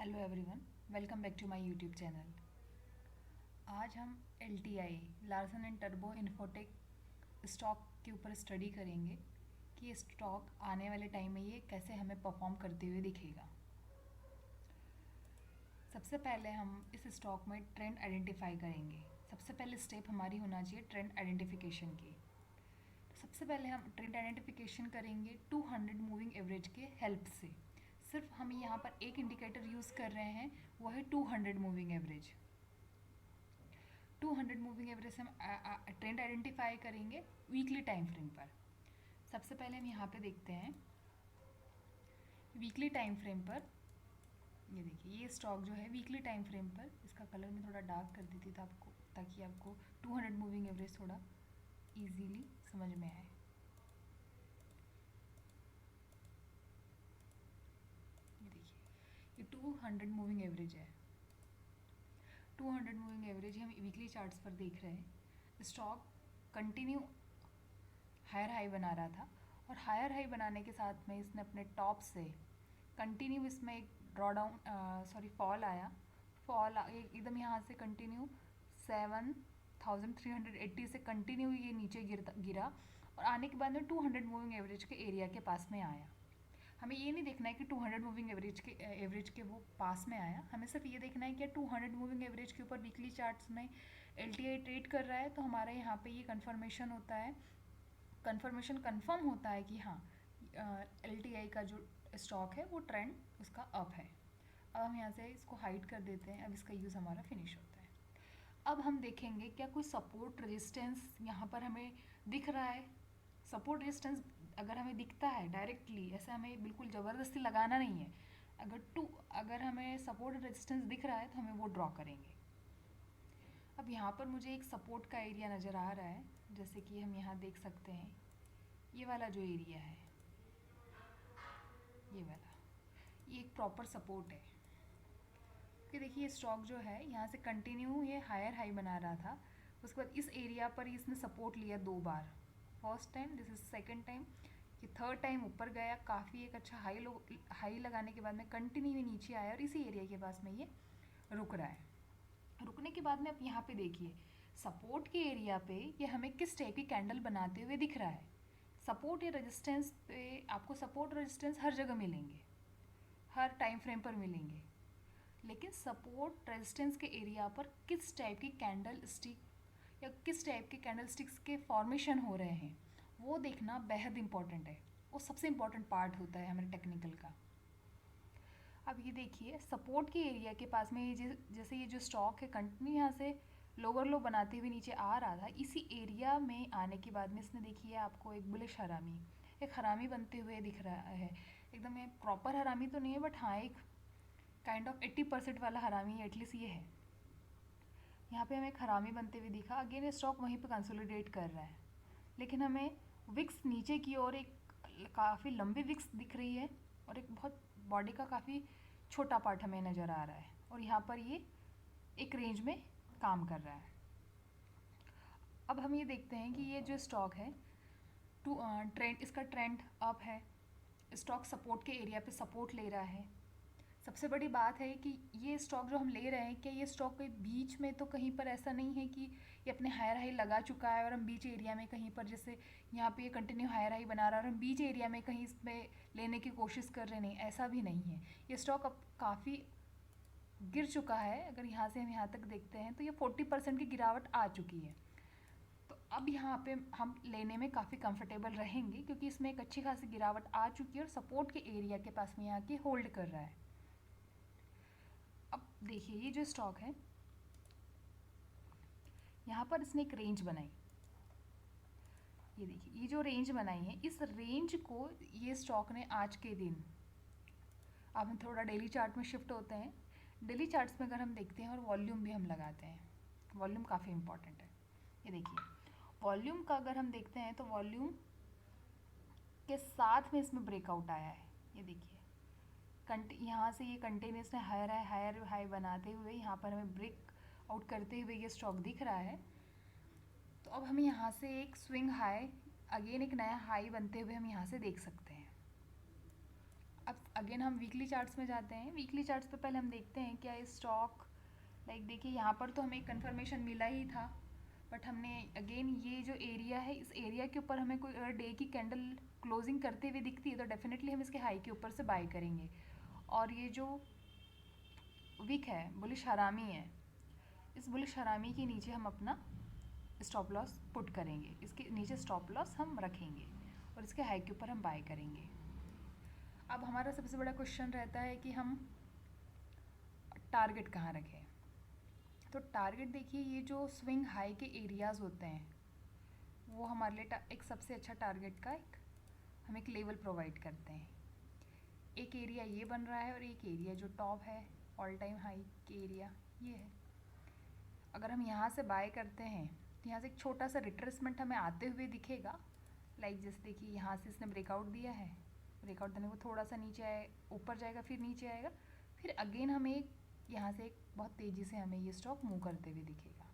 Hello everyone, welcome back to my YouTube channel. आज हम L T I Larsen and टर्बो Infotech stock के ऊपर स्टडी करेंगे कि ये स्टॉक आने वाले टाइम में ये कैसे हमें परफॉर्म करते हुए दिखेगा। सबसे पहले हम इस स्टॉक में ट्रेंड आइडेंटिफाई करेंगे। सबसे पहले स्टेप हमारी होना चाहिए ट्रेंड आइडेंटिफिकेशन की। तो सबसे पहले हम ट्रेंड आइडेंटिफिकेशन करेंगे 200 मूविंग एवरेज के हेल्प से। सिर्फ हम यहाँ पर एक इंडिकेटर यूज़ कर रहे हैं, वो है 200 मूविंग एवरेज। 200 मूविंग एवरेज से हम ट्रेंड आइडेंटिफाई करेंगे वीकली टाइम फ्रेम पर। सबसे पहले हम यहाँ पे देखते हैं वीकली टाइम फ्रेम पर। ये देखिए, ये स्टॉक जो है वीकली टाइम फ्रेम पर, इसका कलर मैं थोड़ा डार्क कर देती था आपको, ताकि आपको 200 मूविंग एवरेज थोड़ा इजीली समझ में आए। ये देखिए, ये 200 मूविंग एवरेज है। 200 मूविंग एवरेज हम वीकली चार्ट्स पर देख रहे हैं। स्टॉक कंटिन्यू हायर हाई बना रहा था और हायर हाई बनाने के साथ में इसने अपने टॉप से कंटिन्यू इसमें एक ड्रॉ डाउन फॉल आया। फॉल एकदम यहाँ से कंटिन्यू 7380 से कंटिन्यू ये नीचे गिरा और आने के बाद में 200 मूविंग एवरेज के एरिया के पास में आया। हमें ये नहीं देखना है कि 200 मूविंग एवरेज के वो पास में आया, हमें सिर्फ ये देखना है कि 200 मूविंग एवरेज के ऊपर वीकली चार्ट्स में एलटीआई ट्रेड कर रहा है। तो हमारा यहाँ पे ये कंफर्मेशन होता है, कंफर्म होता है कि हाँ, एलटीआई का जो स्टॉक है वो ट्रेंड उसका अप है। अब हम यहाँ से इसको हाइड कर देते हैं। अब इसका यूज़ हमारा फिनिश होता है। अब हम देखेंगे क्या कोई सपोर्ट रेजिस्टेंस यहाँ पर हमें दिख रहा है। सपोर्ट रेजिस्टेंस अगर हमें दिखता है डायरेक्टली, ऐसे हमें बिल्कुल ज़बरदस्ती लगाना नहीं है। अगर हमें सपोर्ट रेजिस्टेंस दिख रहा है तो हमें वो ड्रॉ करेंगे। अब यहाँ पर मुझे एक सपोर्ट का एरिया नज़र आ रहा है, जैसे कि हम यहाँ देख सकते हैं ये वाला जो एरिया है, ये वाला, ये एक प्रॉपर सपोर्ट है। कि देखिए, ये स्टॉक जो है यहाँ से कंटिन्यू ये हायर हाई बना रहा था, उसके बाद इस एरिया पर इसने सपोर्ट लिया 2 बार। First time, this is second time, ये थर्ड टाइम ऊपर गया, काफ़ी एक अच्छा हाई लगाने के बाद में कंटिन्यू नीचे आया और इसी एरिया के पास में ये रुक रहा है। रुकने के बाद में आप यहाँ पे देखिए, सपोर्ट के एरिया पे ये हमें किस टाइप की कैंडल बनाते हुए दिख रहा है। सपोर्ट या रेजिस्टेंस पे आपको सपोर्ट रेजिस्टेंस हर जगह मिलेंगे, हर टाइम फ्रेम पर मिलेंगे, लेकिन सपोर्ट रेजिस्टेंस के एरिया पर किस टाइप की कैंडल स्टिक या किस टाइप के कैंडल स्टिक्स के फॉर्मेशन हो रहे हैं, वो देखना बेहद इंपॉर्टेंट है। वो सबसे इम्पॉर्टेंट पार्ट होता है हमारे टेक्निकल का। अब ये देखिए, सपोर्ट के एरिया के पास में ये जैसे ये जो स्टॉक है कंटिन्यू यहाँ से लोअर लो बनाते हुए नीचे आ रहा था, इसी एरिया में आने के बाद में इसने देखिए आपको एक बुलिश हरामी, एक हरामी बनते हुए दिख रहा है। एकदम ये प्रॉपर हरामी तो नहीं है, बट हाँ, एक काइंड ऑफ 80% वाला हरामी एटलीस्ट ये है। यहाँ पे हमें एक हरामी बनते हुए दिखा। अगेन ये स्टॉक वहीं पे कंसोलिडेट कर रहा है, लेकिन हमें विक्स नीचे की ओर एक काफ़ी लंबी विक्स दिख रही है और एक बहुत बॉडी का काफ़ी छोटा पार्ट हमें नज़र आ रहा है, और यहाँ पर ये एक रेंज में काम कर रहा है। अब हम ये देखते हैं कि ये जो स्टॉक है इसका ट्रेंड अप है। स्टॉक सपोर्ट के एरिया पे सपोर्ट ले रहा है। सबसे बड़ी बात है कि ये स्टॉक जो हम ले रहे हैं, क्या ये स्टॉक के बीच में तो कहीं पर ऐसा नहीं है कि ये अपने हायर हाई लगा चुका है और हम बीच एरिया में कहीं पर, जैसे यहाँ पे ये कंटिन्यू हायर हाई बना रहा है और हम बीच एरिया में कहीं इसमें लेने की कोशिश कर रहे, नहीं, ऐसा भी नहीं है। ये स्टॉक अब काफ़ी गिर चुका है। अगर यहाँ से हम यहाँ तक देखते हैं तो ये 40% की गिरावट आ चुकी है। तो अब यहाँ पे हम लेने में काफ़ी कंफर्टेबल रहेंगे, क्योंकि इसमें एक अच्छी खासी गिरावट आ चुकी है और सपोर्ट के एरिया के पास में यहाँ की होल्ड कर रहा है। अब देखिए, ये जो स्टॉक है यहाँ पर इसने एक रेंज बनाई। ये देखिए, ये जो रेंज बनाई है, इस रेंज को ये स्टॉक ने आज के दिन, अब हम थोड़ा डेली चार्ट में शिफ्ट होते हैं। डेली चार्ट्स में अगर हम देखते हैं और वॉल्यूम भी हम लगाते हैं, वॉल्यूम काफ़ी इंपॉर्टेंट है। ये देखिए, वॉल्यूम का अगर हम देखते हैं तो वॉल्यूम के साथ में इसमें ब्रेकआउट आया है। ये देखिए, यहाँ से ये कंटिन्यूसली हायर हाई बनाते हुए यहाँ पर हमें ब्रेक आउट करते हुए ये स्टॉक दिख रहा है। तो अब हम यहाँ से एक स्विंग हाई, अगेन एक नया हाई बनते हुए हम यहाँ से देख सकते हैं। अब अगेन हम वीकली चार्ट्स में जाते हैं। वीकली चार्ट्स पे पहले हम देखते हैं क्या ये स्टॉक, लाइक देखिए यहाँ पर तो हमें एक कन्फर्मेशन मिला ही था, बट हमने अगेन ये जो एरिया है, इस एरिया के ऊपर हमें कोई अगर डे की कैंडल क्लोजिंग करते हुए दिखती है तो डेफिनेटली हम इसके हाई के ऊपर से बाय करेंगे। और ये जो विक है, बुलिश हरामी है, इस बुलिश हरामी के नीचे हम अपना स्टॉप लॉस पुट करेंगे, इसके नीचे स्टॉप लॉस हम रखेंगे और इसके हाई के ऊपर हम बाय करेंगे। अब हमारा सबसे बड़ा क्वेश्चन रहता है कि हम टारगेट कहाँ रखें। तो टारगेट देखिए, ये जो स्विंग हाई के एरियाज़ होते हैं वो हमारे लिए एक सबसे अच्छा टारगेट का हम एक लेवल प्रोवाइड करते हैं। एक एरिया ये बन रहा है और एक एरिया जो टॉप है ऑल टाइम हाई के एरिया ये है। अगर हम यहाँ से बाय करते हैं तो यहाँ से एक छोटा सा रिट्रेसमेंट हमें आते हुए दिखेगा। लाइक जैसे देखिए यहाँ से इसने ब्रेकआउट दिया है, ब्रेकआउट देने को थोड़ा सा नीचे आए, ऊपर जाएगा, फिर नीचे आएगा, फिर अगेन हमें एक यहाँ से एक बहुत तेज़ी से हमें ये स्टॉक मूव करते हुए दिखेगा।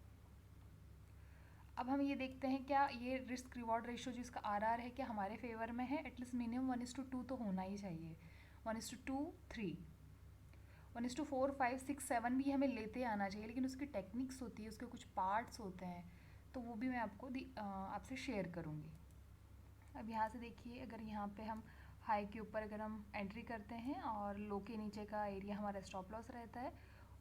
अब हम ये देखते हैं क्या ये रिस्क रिवॉर्ड रेशियो जो इसका आरआर है क्या हमारे फेवर में है। एटलीस्ट मिनिमम 1:2 तो होना ही चाहिए, 1:2, 3, 1:4, 5, 6, 7 भी हमें लेते आना चाहिए, लेकिन उसकी टेक्निक्स होती है, उसके कुछ पार्ट्स होते हैं, तो वो भी मैं आपको आपसे शेयर करूँगी। अब यहाँ से देखिए, अगर यहाँ पे हम हाई के ऊपर अगर हम एंट्री करते हैं और लो के नीचे का एरिया हमारा स्टॉप लॉस रहता है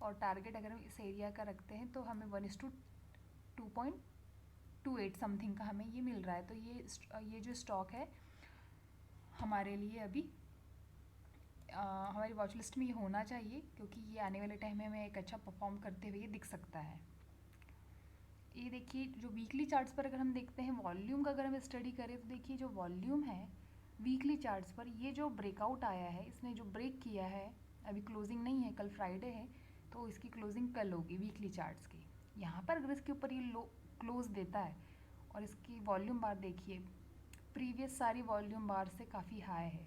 और टारगेट अगर हम इस एरिया का रखते हैं तो हमें 1:2.28 समथिंग का हमें ये मिल रहा है। तो ये जो स्टॉक है हमारे लिए अभी हमारी वॉच लिस्ट में ये होना चाहिए, क्योंकि ये आने वाले टाइम में हमें एक अच्छा परफॉर्म करते हुए दिख सकता है। ये देखिए, जो वीकली चार्ट्स पर अगर हम देखते हैं वॉल्यूम का अगर हम स्टडी करें तो देखिए जो वॉल्यूम है वीकली चार्ट्स पर, ये जो ब्रेकआउट आया है, इसने जो ब्रेक किया है, अभी क्लोजिंग नहीं है, कल फ्राइडे है तो इसकी क्लोजिंग कल होगी वीकली चार्ट्स की। यहाँ पर अगर इसके ऊपर ये लो क्लोज देता है और इसकी वॉल्यूम बार देखिए, प्रीवियस सारी वॉल्यूम बार से काफ़ी हाई है,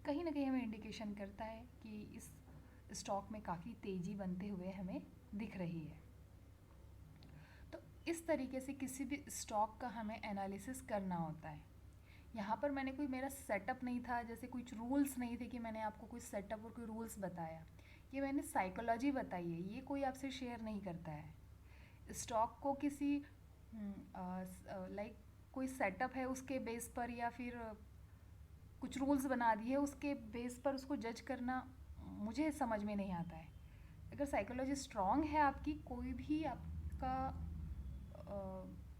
कहीं ना कहीं हमें इंडिकेशन करता है कि इस स्टॉक में काफ़ी तेज़ी बनते हुए हमें दिख रही है। तो इस तरीके से किसी भी स्टॉक का हमें एनालिसिस करना होता है। यहाँ पर मैंने कोई मेरा सेटअप नहीं था, जैसे कुछ रूल्स नहीं थे कि मैंने आपको कोई सेटअप और कोई रूल्स बताया, ये मैंने साइकोलॉजी बताई है, ये कोई आपसे शेयर नहीं करता है। स्टॉक को किसी लाइक कोई सेटअप है उसके बेस पर या फिर कुछ रूल्स बना दिए उसके बेस पर उसको जज करना मुझे समझ में नहीं आता है। अगर साइकोलॉजी स्ट्रॉन्ग है आपकी, कोई भी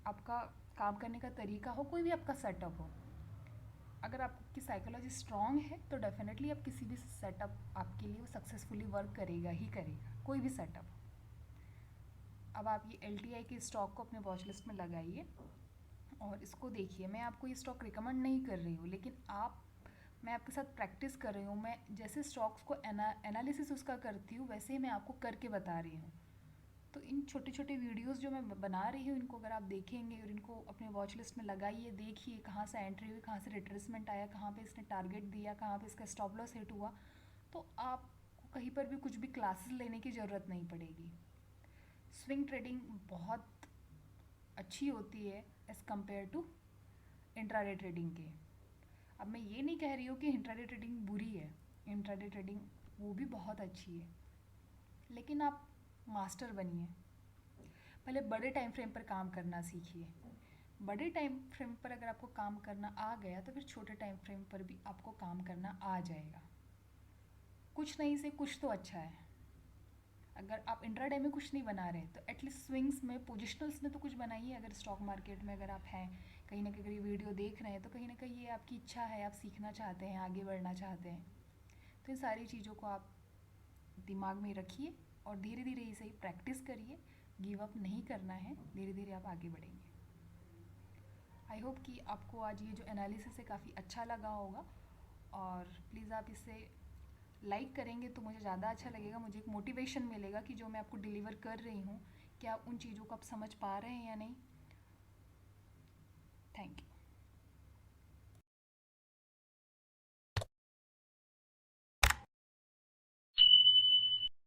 आपका काम करने का तरीका हो, कोई भी आपका सेटअप हो, अगर आपकी साइकोलॉजी स्ट्रॉन्ग है तो डेफिनेटली आप किसी भी सेटअप आपके लिए वो सक्सेसफुली वर्क करेगा ही करेगा, कोई भी सेटअप। अब आप ये LTI के स्टॉक को अपने वॉच लिस्ट में लगाइए और इसको देखिए। मैं आपको ये स्टॉक रिकमेंड नहीं कर रही हूँ, लेकिन मैं आपके साथ प्रैक्टिस कर रही हूँ। मैं जैसे स्टॉक्स को एनालिसिस उसका करती हूँ वैसे ही मैं आपको करके बता रही हूँ। तो इन छोटे छोटे वीडियोस जो मैं बना रही हूँ, इनको अगर आप देखेंगे और इनको अपने वॉच लिस्ट में लगाइए, देखिए कहाँ से एंट्री हुई, कहाँ से रिट्रेसमेंट आया, कहाँ पे इसने टारगेट दिया, कहाँ पे इसका स्टॉप लॉस हिट हुआ, तो आपको कहीं पर भी कुछ भी क्लासेस लेने की ज़रूरत नहीं पड़ेगी। स्विंग ट्रेडिंग बहुत अच्छी होती है as compared to intraday trading के। अब मैं ये नहीं कह रही हूँ कि इंट्राडे ट्रेडिंग बुरी है, इंट्राडे ट्रेडिंग वो भी बहुत अच्छी है, लेकिन आप मास्टर बनिए। पहले बड़े टाइम फ्रेम पर काम करना सीखिए। बड़े टाइम फ्रेम पर अगर आपको काम करना आ गया तो फिर छोटे टाइम फ्रेम पर भी आपको काम करना आ जाएगा। कुछ नहीं से कुछ तो अच्छा है। अगर आप इंट्राडे में कुछ नहीं बना रहे तो एटलीस्ट स्विंग्स में, पोजिशनल्स में तो कुछ बनाइए। अगर स्टॉक मार्केट में अगर आप हैं, कहीं ना कहीं वीडियो देख रहे हैं तो कहीं ना कहीं ये आपकी इच्छा है, आप सीखना चाहते हैं, आगे बढ़ना चाहते हैं, तो इन सारी चीज़ों को आप दिमाग में रखिए और धीरे धीरे इसे प्रैक्टिस करिए। गिव अप नहीं करना है, धीरे धीरे आप आगे बढ़ेंगे। आई होप कि आपको आज ये जो एनालिसिस है काफ़ी अच्छा लगा होगा, और प्लीज़ आप इसे लाइक करेंगे तो मुझे ज़्यादा अच्छा लगेगा, मुझे एक मोटिवेशन मिलेगा कि जो मैं आपको डिलीवर कर रही हूँ क्या उन चीज़ों को आप समझ पा रहे हैं या नहीं। Thank you.